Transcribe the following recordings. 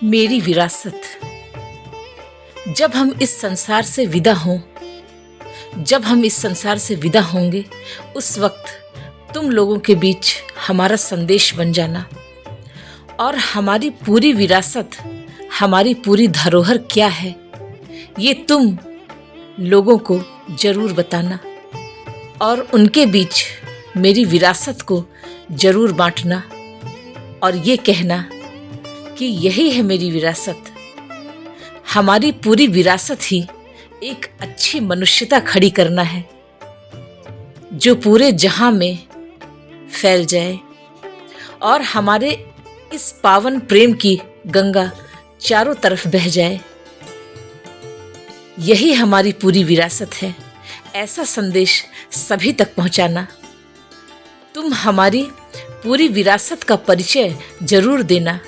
मेरी विरासत। जब हम इस संसार से विदा हों, जब हम इस संसार से विदा होंगे, उस वक्त तुम लोगों के बीच हमारा संदेश बन जाना और हमारी पूरी विरासत, हमारी पूरी धरोहर क्या है, ये तुम लोगों को जरूर बताना और उनके बीच मेरी विरासत को जरूर बांटना और ये कहना कि यही है मेरी विरासत। हमारी पूरी विरासत ही एक अच्छी मनुष्यता खड़ी करना है जो पूरे जहां में फैल जाए और हमारे इस पावन प्रेम की गंगा चारों तरफ बह जाए। यही हमारी पूरी विरासत है। ऐसा संदेश सभी तक पहुंचाना। तुम हमारी पूरी विरासत का परिचय जरूर देना।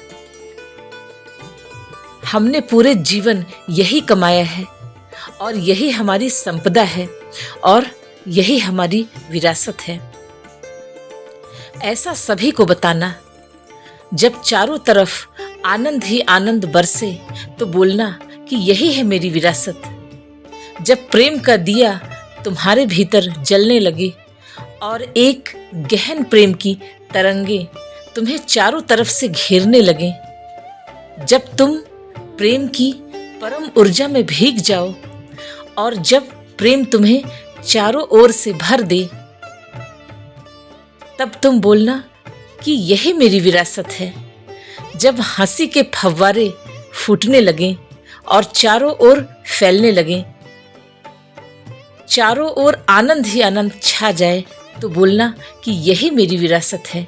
हमने पूरे जीवन यही कमाया है और यही हमारी संपदा है और यही हमारी विरासत है। ऐसा सभी को बताना। जब चारों तरफ आनंद ही आनंद बरसे तो बोलना कि यही है मेरी विरासत। जब प्रेम का दिया तुम्हारे भीतर जलने लगे और एक गहन प्रेम की तरंगे तुम्हें चारों तरफ से घेरने लगे, जब तुम प्रेम की परम ऊर्जा में भीग जाओ और जब प्रेम तुम्हें चारों ओर से भर दे, तब तुम बोलना कि यही मेरी विरासत है। जब हंसी के फव्वारे फूटने लगे और चारों ओर फैलने लगे, चारों ओर आनंद ही आनंद छा जाए, तो बोलना कि यही मेरी विरासत है।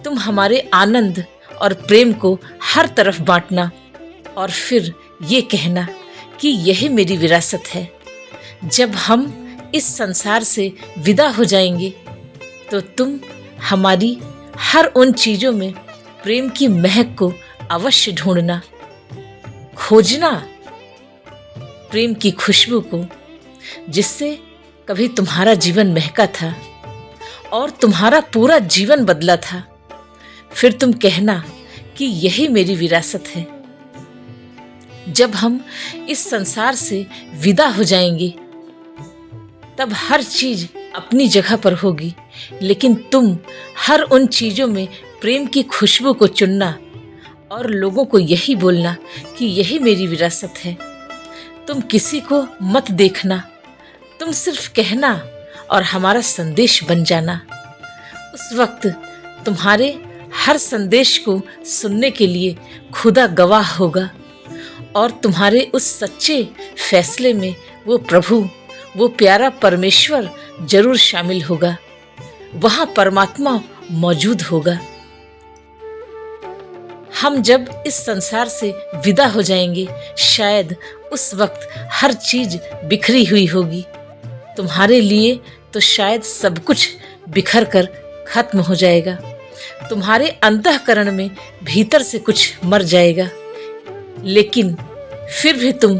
तुम हमारे आनंद और प्रेम को हर तरफ बांटना और फिर ये कहना कि यही मेरी विरासत है। जब हम इस संसार से विदा हो जाएंगे तो तुम हमारी हर उन चीजों में प्रेम की महक को अवश्य ढूंढना, खोजना प्रेम की खुशबू को, जिससे कभी तुम्हारा जीवन महका था और तुम्हारा पूरा जीवन बदला था। फिर तुम कहना कि यही मेरी विरासत है। जब हम इस संसार से विदा हो जाएंगे तब हर चीज अपनी जगह पर होगी, लेकिन तुम हर उन चीजों में प्रेम की खुशबू को चुनना और लोगों को यही बोलना कि यही मेरी विरासत है। तुम किसी को मत देखना, तुम सिर्फ कहना और हमारा संदेश बन जाना। उस वक्त तुम्हारे हर संदेश को सुनने के लिए खुदा गवाह होगा और तुम्हारे उस सच्चे फैसले में वो प्रभु, वो प्यारा परमेश्वर जरूर शामिल होगा। वहां परमात्मा मौजूद होगा। हम जब इस संसार से विदा हो जाएंगे, शायद उस वक्त हर चीज बिखरी हुई होगी। तुम्हारे लिए तो शायद सब कुछ बिखर कर खत्म हो जाएगा। तुम्हारे अंतःकरण में भीतर से कुछ मर जाएगा, लेकिन फिर भी तुम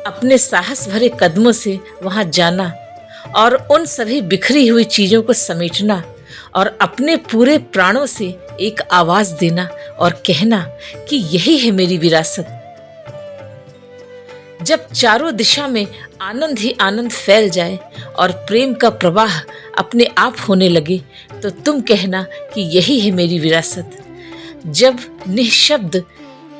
अपने साहस भरे कदमों से वहां जाना और उन सभी बिखरी हुई चीजों को समेटना और अपने पूरे प्राणों से एक आवाज देना और कहना कि यही है मेरी विरासत। जब चारों दिशा में आनंद ही आनंद फैल जाए और प्रेम का प्रवाह अपने आप होने लगे, तो तुम कहना कि यही है मेरी विरासत। जब निःशब्द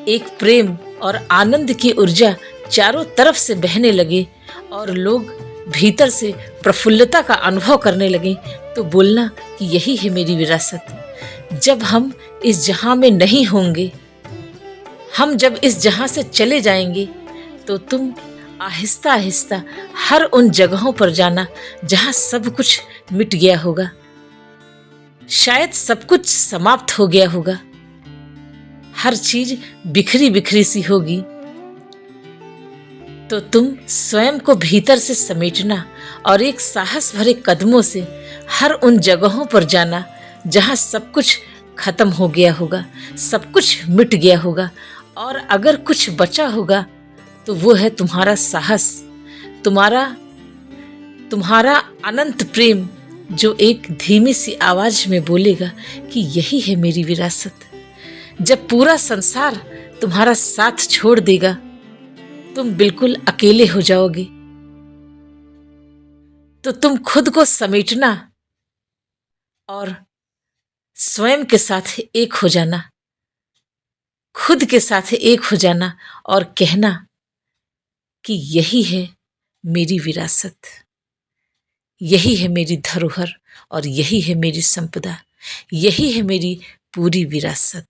एक प्रेम और आनंद की ऊर्जा चारों तरफ से बहने लगे और लोग भीतर से प्रफुल्लता का अनुभव करने लगे, तो बोलना कि यही है मेरी विरासत। जब हम इस जहां में नहीं होंगे, हम जब इस जहां से चले जाएंगे, तो तुम आहिस्ता आहिस्ता हर उन जगहों पर जाना जहां सब कुछ मिट गया होगा, शायद सब कुछ समाप्त हो गया होगा, हर चीज बिखरी बिखरी सी होगी। तो तुम स्वयं को भीतर से समेटना और एक साहस भरे कदमों से हर उन जगहों पर जाना जहां सब कुछ खत्म हो गया होगा, सब कुछ मिट गया होगा, और अगर कुछ बचा होगा तो वो है तुम्हारा साहस, तुम्हारा अनंत प्रेम, जो एक धीमी सी आवाज में बोलेगा कि यही है मेरी विरासत। जब पूरा संसार तुम्हारा साथ छोड़ देगा, तुम बिल्कुल अकेले हो जाओगे। तो तुम खुद को समेटना और स्वयं के साथ एक हो जाना, खुद के साथ एक हो जाना और कहना कि यही है मेरी विरासत, यही है मेरी धरोहर और यही है मेरी संपदा, यही है मेरी पूरी विरासत।